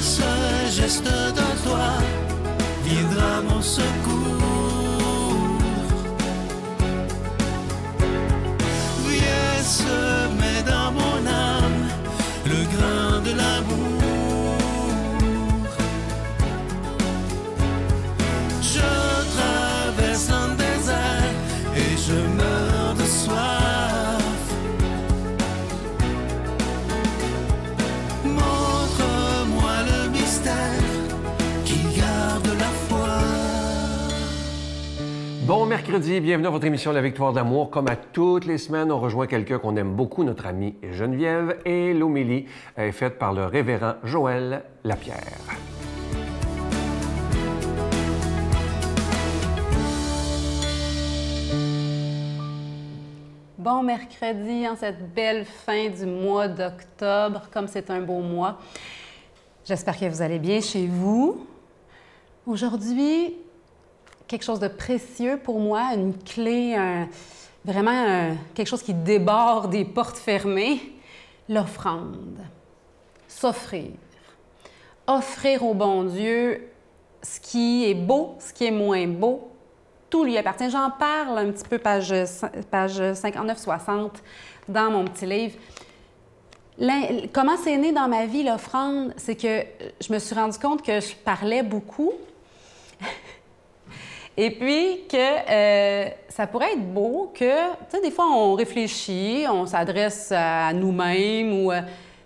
seul geste de toi viendra mon secours. Viens semer dans mon âme le grain de l'amour. Je traverse un désert et je meurs de soif. Montre-moi le mystère qui garde la foi. Bon mercredi, bienvenue à votre émission La Victoire d'amour. Comme à toutes les semaines, on rejoint quelqu'un qu'on aime beaucoup, notre amie Geneviève, et l'homélie est faite par le révérend Joël Lapierre. Bon mercredi, en cette belle fin du mois d'octobre, comme c'est un beau mois. J'espère que vous allez bien chez vous. Aujourd'hui, quelque chose de précieux pour moi, une clé, vraiment quelque chose qui déborde des portes fermées, l'offrande. S'offrir. Offrir au bon Dieu ce qui est beau, ce qui est moins beau. Tout lui appartient. J'en parle un petit peu, page 59-60, dans mon petit livre. Comment c'est né dans ma vie, l'offrande? C'est que je me suis rendu compte que je parlais beaucoup. Et puis que ça pourrait être beau que, tu sais, des fois, on réfléchit, on s'adresse à nous-mêmes ou...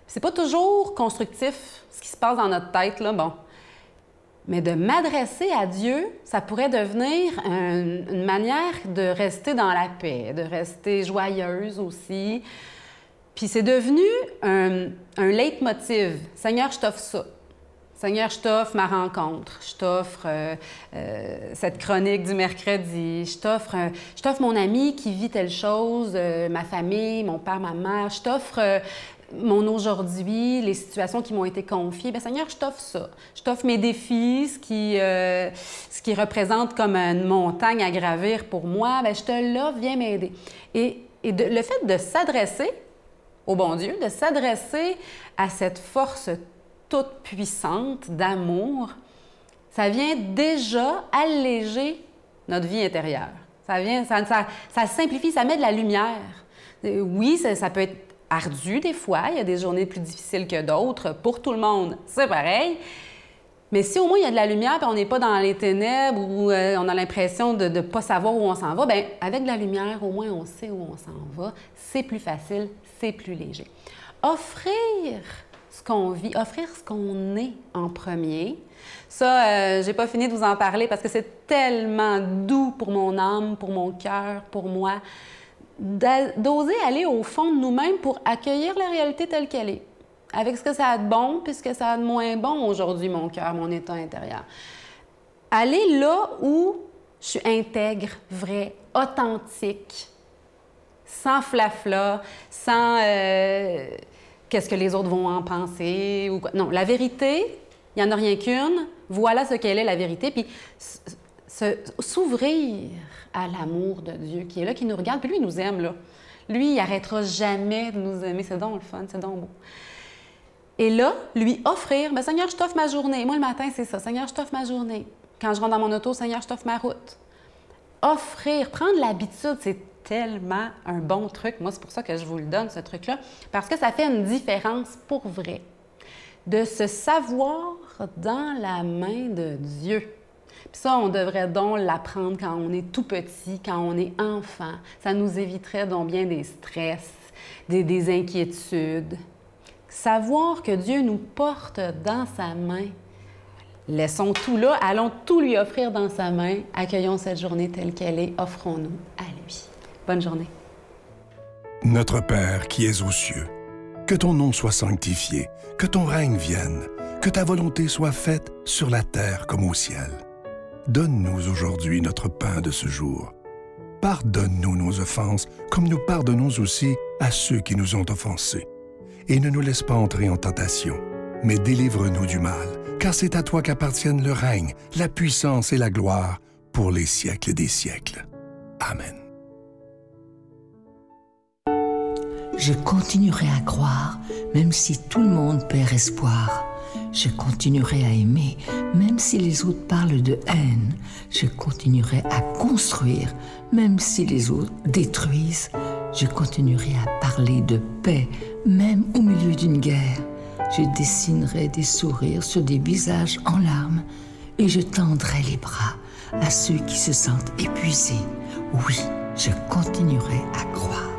c'est pas toujours constructif, ce qui se passe dans notre tête, là, bon. Mais de m'adresser à Dieu, ça pourrait devenir une manière de rester dans la paix, de rester joyeuse aussi. Puis c'est devenu un leitmotiv. Seigneur, je t'offre ça. Seigneur, je t'offre ma rencontre. Je t'offre cette chronique du mercredi. Je t'offre mon ami qui vit telle chose, ma famille, mon père, ma mère. Je t'offre... mon aujourd'hui, les situations qui m'ont été confiées, bien, Seigneur, je t'offre ça. Je t'offre mes défis, ce qui représente comme une montagne à gravir pour moi, bien, je te l'offre, viens m'aider. Et le fait de s'adresser au bon Dieu, de s'adresser à cette force toute puissante d'amour, ça vient déjà alléger notre vie intérieure. Ça simplifie, ça met de la lumière. Oui, ça peut être ardu des fois, il y a des journées plus difficiles que d'autres, pour tout le monde, c'est pareil. Mais si au moins il y a de la lumière et on n'est pas dans les ténèbres ou on a l'impression de ne pas savoir où on s'en va, bien, avec de la lumière, au moins on sait où on s'en va, c'est plus facile, c'est plus léger. Offrir ce qu'on vit, offrir ce qu'on est en premier, ça, j'ai pas fini de vous en parler parce que c'est tellement doux pour mon âme, pour mon cœur, pour moi, d'oser aller au fond de nous-mêmes pour accueillir la réalité telle qu'elle est, avec ce que ça a de bon puis ce que ça a de moins bon aujourd'hui, mon cœur, mon état intérieur. Aller là où je suis intègre, vrai, authentique, sans flafla, sans qu'est-ce que les autres vont en penser ou quoi. Non, la vérité, il n'y en a rien qu'une. Voilà ce qu'elle est, la vérité. Puis s'ouvrir à l'amour de Dieu qui est là, qui nous regarde. Puis lui, il nous aime, là. Lui, il n'arrêtera jamais de nous aimer. C'est donc le fun, c'est donc beau. Et là, lui offrir, bien, Seigneur, je t'offre ma journée. Moi, le matin, c'est ça. Seigneur, je t'offre ma journée. Quand je rentre dans mon auto, Seigneur, je t'offre ma route. Offrir, prendre l'habitude, c'est tellement un bon truc. Moi, c'est pour ça que je vous le donne, ce truc-là. Parce que ça fait une différence pour vrai. De se savoir dans la main de Dieu. Puis ça, on devrait donc l'apprendre quand on est tout petit, quand on est enfant. Ça nous éviterait donc bien des stress, des inquiétudes. Savoir que Dieu nous porte dans sa main. Laissons tout là, allons tout lui offrir dans sa main. Accueillons cette journée telle qu'elle est, offrons-nous à lui. Bonne journée. Notre Père qui es aux cieux, que ton nom soit sanctifié, que ton règne vienne, que ta volonté soit faite sur la terre comme au ciel. Donne-nous aujourd'hui notre pain de ce jour. Pardonne-nous nos offenses, comme nous pardonnons aussi à ceux qui nous ont offensés. Et ne nous laisse pas entrer en tentation, mais délivre-nous du mal, car c'est à toi qu'appartiennent le règne, la puissance et la gloire pour les siècles des siècles. Amen. Je continuerai à croire, même si tout le monde perd espoir. Je continuerai à aimer, même si les autres parlent de haine. Je continuerai à construire, même si les autres détruisent. Je continuerai à parler de paix, même au milieu d'une guerre. Je dessinerai des sourires sur des visages en larmes et je tendrai les bras à ceux qui se sentent épuisés. Oui, je continuerai à croire.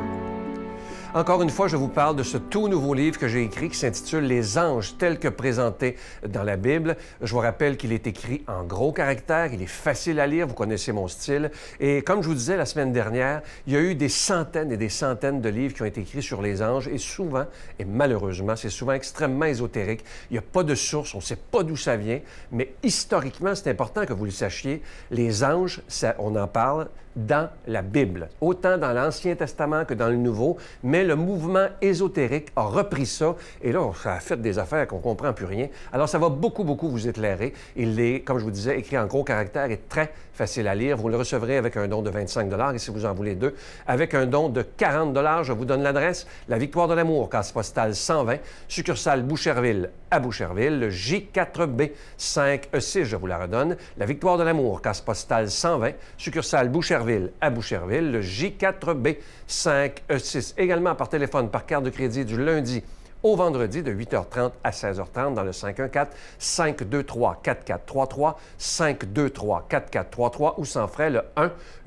Encore une fois, je vous parle de ce tout nouveau livre que j'ai écrit qui s'intitule « Les anges tels que présentés dans la Bible ». Je vous rappelle qu'il est écrit en gros caractères, il est facile à lire, vous connaissez mon style. Et comme je vous disais la semaine dernière, il y a eu des centaines et des centaines de livres qui ont été écrits sur les anges et souvent, et malheureusement, c'est souvent extrêmement ésotérique. Il n'y a pas de source, on ne sait pas d'où ça vient, mais historiquement, c'est important que vous le sachiez. Les anges, on en parle dans la Bible, autant dans l'Ancien Testament que dans le Nouveau, mais le mouvement ésotérique a repris ça, et là, ça a fait des affaires qu'on ne comprend plus rien. Alors, ça va beaucoup vous éclairer. Il est, comme je vous disais, écrit en gros caractères et très facile à lire. Vous le recevrez avec un don de 25 $ et si vous en voulez deux, avec un don de 40 $, je vous donne l'adresse, La Victoire de l'Amour, case postale 120, succursale Boucherville à Boucherville, le J4B 5E6, je vous la redonne, La Victoire de l'Amour, case postale 120, succursale Boucherville à Boucherville, le J4B 5E6. Également par téléphone, par carte de crédit du lundi au vendredi de 8h30 à 16h30 dans le 514-523-4433, 523-4433 ou sans frais le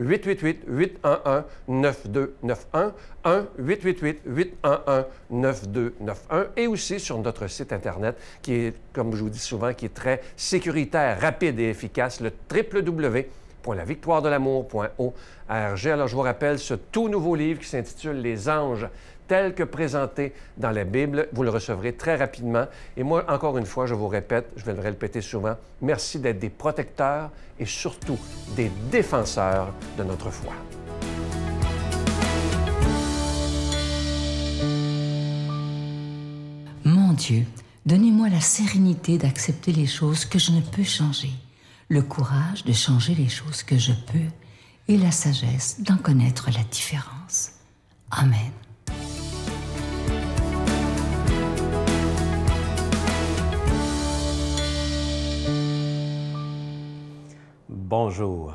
1-888-811-9291, 1-888-811-9291 et aussi sur notre site Internet qui est, comme je vous dis souvent, qui est très sécuritaire, rapide et efficace, le www.lavictoiredelamour.org. Alors, je vous rappelle ce tout nouveau livre qui s'intitule « Les anges tels que présentés dans la Bible ». Vous le recevrez très rapidement. Et moi, encore une fois, je vous répète, je vais le répéter souvent, merci d'être des protecteurs et surtout des défenseurs de notre foi. Mon Dieu, donnez-moi la sérénité d'accepter les choses que je ne peux changer, le courage de changer les choses que je peux et la sagesse d'en connaître la différence. Amen. Bonjour.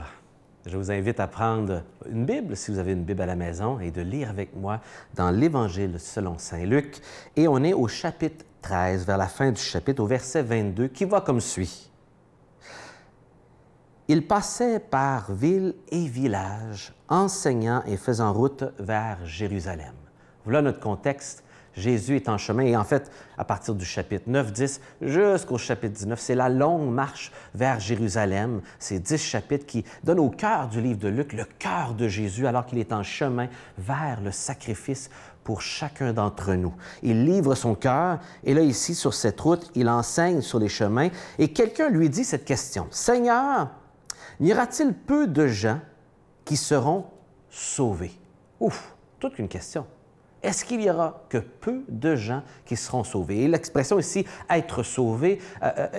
Je vous invite à prendre une Bible, si vous avez une Bible à la maison, et de lire avec moi dans l'Évangile selon saint Luc. Et on est au chapitre 13, vers la fin du chapitre, au verset 22, qui va comme suit. Il passait par villes et villages, enseignant et faisant route vers Jérusalem. Voilà notre contexte. Jésus est en chemin et en fait, à partir du chapitre 9, 10 jusqu'au chapitre 19, c'est la longue marche vers Jérusalem. Ces 10 chapitres qui donnent au cœur du livre de Luc le cœur de Jésus alors qu'il est en chemin vers le sacrifice pour chacun d'entre nous. Il livre son cœur et là, ici, sur cette route, il enseigne sur les chemins et quelqu'un lui dit cette question. « Seigneur, n'y aura-t-il peu de gens qui seront sauvés? » Ouf, toute une question. Est-ce qu'il y aura que peu de gens qui seront sauvés? Et l'expression ici, « être sauvé »,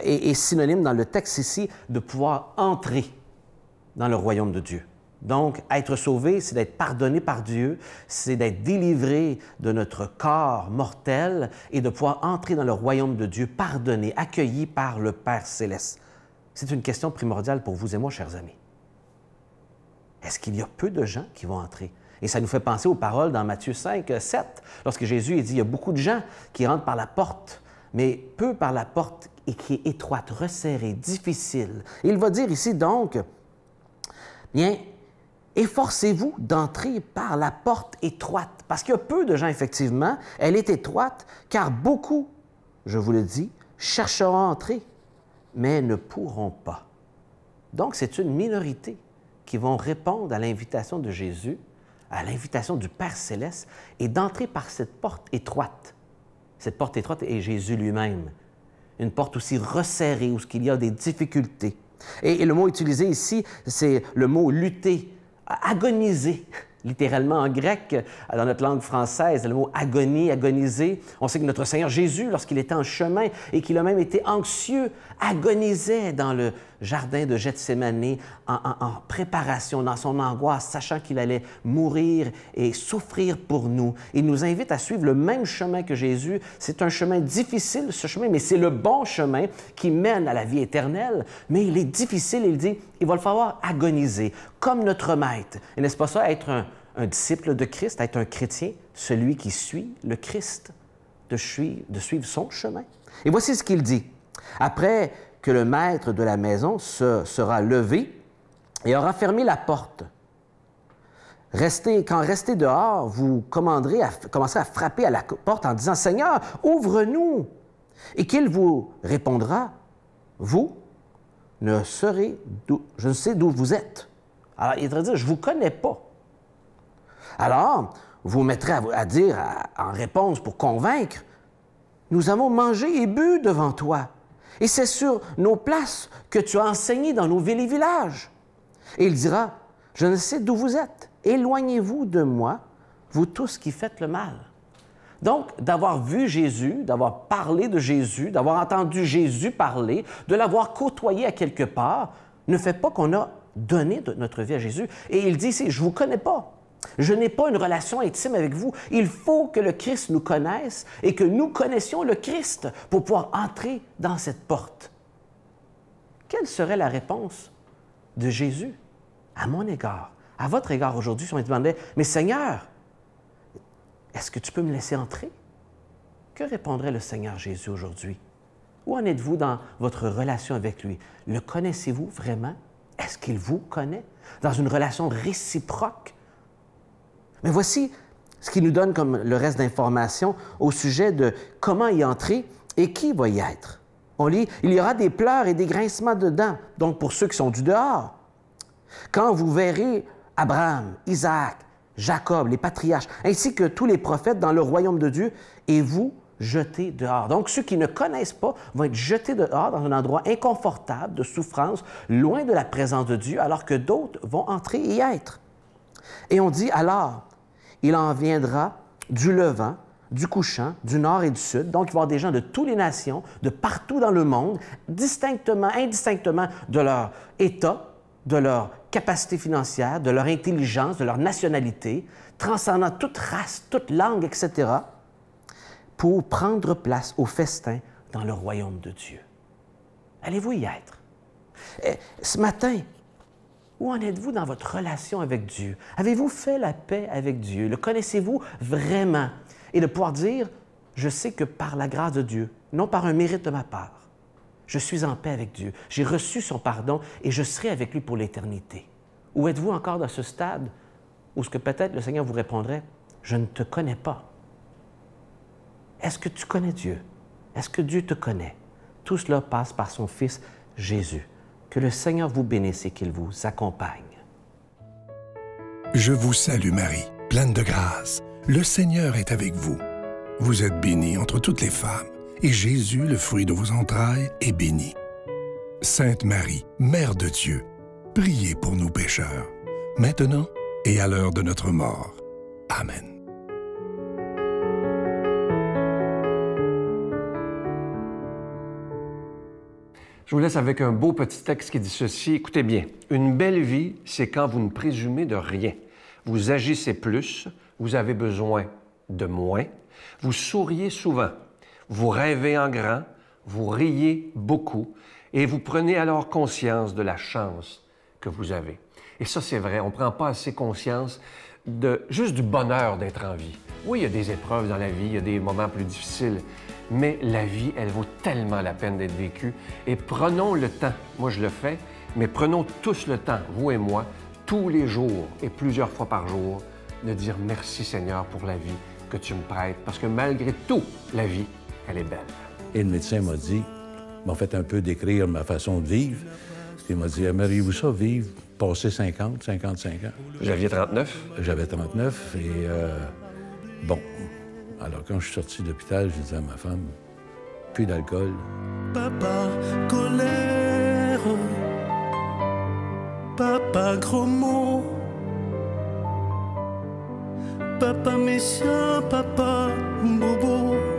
est synonyme dans le texte ici de pouvoir entrer dans le royaume de Dieu. Donc, être sauvé, c'est d'être pardonné par Dieu, c'est d'être délivré de notre corps mortel et de pouvoir entrer dans le royaume de Dieu, pardonné, accueilli par le Père céleste. C'est une question primordiale pour vous et moi, chers amis. Est-ce qu'il y a peu de gens qui vont entrer? Et ça nous fait penser aux paroles dans Matthieu 5, 7, lorsque Jésus dit, il y a beaucoup de gens qui rentrent par la porte, mais peu par la porte et qui est étroite, resserrée, difficile. Et il va dire ici donc, bien, efforcez-vous d'entrer par la porte étroite, parce qu'il y a peu de gens, effectivement, elle est étroite, car beaucoup, je vous le dis, chercheront à entrer, mais ne pourront pas. Donc, c'est une minorité qui vont répondre à l'invitation de Jésus, à l'invitation du Père céleste, et d'entrer par cette porte étroite. Cette porte étroite est Jésus lui-même. Une porte aussi resserrée, où il y a des difficultés. Et le mot utilisé ici, c'est le mot « lutter », « agoniser ». littéralement en grec, dans notre langue française, le mot agonie, agoniser. On sait que notre Seigneur Jésus, lorsqu'il était en chemin et qu'il a même été anxieux, agonisait dans le jardin de Gethsémani en préparation, dans son angoisse, sachant qu'il allait mourir et souffrir pour nous. Il nous invite à suivre le même chemin que Jésus. C'est un chemin difficile, ce chemin, mais c'est le bon chemin qui mène à la vie éternelle. Mais il est difficile, il dit, il va le falloir agoniser, comme notre maître. Et n'est-ce pas ça, être un disciple de Christ, être un chrétien, celui qui suit le Christ, de suivre son chemin? Et voici ce qu'il dit. Après que le maître de la maison sera levé et aura fermé la porte, quand restez dehors, vous commencerez à frapper à la porte en disant « Seigneur, ouvre-nous » et qu'il vous répondra « Vous je ne sais d'où vous êtes. » Alors, il va dire « Je ne vous connais pas. » Alors, vous mettrez à dire en réponse pour convaincre « Nous avons mangé et bu devant toi. Et c'est sur nos places que tu as enseigné dans nos villes et villages. » Et il dira « Je ne sais d'où vous êtes. Éloignez-vous de moi, vous tous qui faites le mal. » Donc, d'avoir vu Jésus, d'avoir parlé de Jésus, d'avoir entendu Jésus parler, de l'avoir côtoyé à quelque part, ne fait pas qu'on a donné de notre vie à Jésus. Et il dit ici, je ne vous connais pas. Je n'ai pas une relation intime avec vous. Il faut que le Christ nous connaisse et que nous connaissions le Christ pour pouvoir entrer dans cette porte. Quelle serait la réponse de Jésus à mon égard, à votre égard aujourd'hui si on me demandait, « Mais Seigneur, est-ce que tu peux me laisser entrer? » Que répondrait le Seigneur Jésus aujourd'hui? Où en êtes-vous dans votre relation avec lui? Le connaissez-vous vraiment? Est-ce qu'il vous connaît? Dans une relation réciproque? Mais voici ce qui nous donne comme le reste d'informations au sujet de comment y entrer et qui va y être. On lit, « Il y aura des pleurs et des grincements de dents. » Donc, pour ceux qui sont du dehors. Quand vous verrez Abraham, Isaac, Jacob, les patriarches, ainsi que tous les prophètes dans le royaume de Dieu, et vous jetés dehors. Donc, ceux qui ne connaissent pas vont être jetés dehors dans un endroit inconfortable, de souffrance, loin de la présence de Dieu, alors que d'autres vont entrer et y être. Et on dit, alors, il en viendra du levant, du couchant, du nord et du sud. Donc, il va y avoir des gens de toutes les nations, de partout dans le monde, indistinctement de leur état, de leur capacité financière, de leur intelligence, de leur nationalité, transcendant toute race, toute langue, etc., pour prendre place au festin dans le royaume de Dieu. Allez-vous y être? Ce matin, où en êtes-vous dans votre relation avec Dieu? Avez-vous fait la paix avec Dieu? Le connaissez-vous vraiment? Et de pouvoir dire, je sais que par la grâce de Dieu, non par un mérite de ma part, je suis en paix avec Dieu. J'ai reçu son pardon et je serai avec lui pour l'éternité. Ou êtes-vous encore dans ce stade où ce que peut-être le Seigneur vous répondrait, je ne te connais pas? Est-ce que tu connais Dieu? Est-ce que Dieu te connaît? Tout cela passe par son Fils Jésus. Que le Seigneur vous bénisse et qu'il vous accompagne. Je vous salue Marie, pleine de grâce. Le Seigneur est avec vous. Vous êtes bénie entre toutes les femmes, et Jésus, le fruit de vos entrailles, est béni. Sainte Marie, Mère de Dieu, priez pour nous pécheurs, maintenant et à l'heure de notre mort. Amen. Je vous laisse avec un beau petit texte qui dit ceci. Écoutez bien. Une belle vie, c'est quand vous ne présumez de rien. Vous agissez plus, vous avez besoin de moins, vous souriez souvent, vous rêvez en grand, vous riez beaucoup et vous prenez alors conscience de la chance que vous avez. Et ça, c'est vrai, on ne prend pas assez conscience juste du bonheur d'être en vie. Oui, il y a des épreuves dans la vie, il y a des moments plus difficiles, mais la vie, elle vaut tellement la peine d'être vécue. Et prenons le temps, moi je le fais, mais prenons tous le temps, vous et moi, tous les jours et plusieurs fois par jour, de dire merci Seigneur pour la vie que tu me prêtes, parce que malgré tout, la vie, elle est belle. Et le médecin m'a dit, m'a fait un peu décrire ma façon de vivre. Il m'a dit, aimeriez-vous ça vivre, passer 50, 55 ans? J'avais 39? J'avais 39 et bon. Alors quand je suis sorti de l'hôpital, je disais à ma femme, plus d'alcool. Papa, colère. Papa, gros mots. Papa méchant, papa bobo.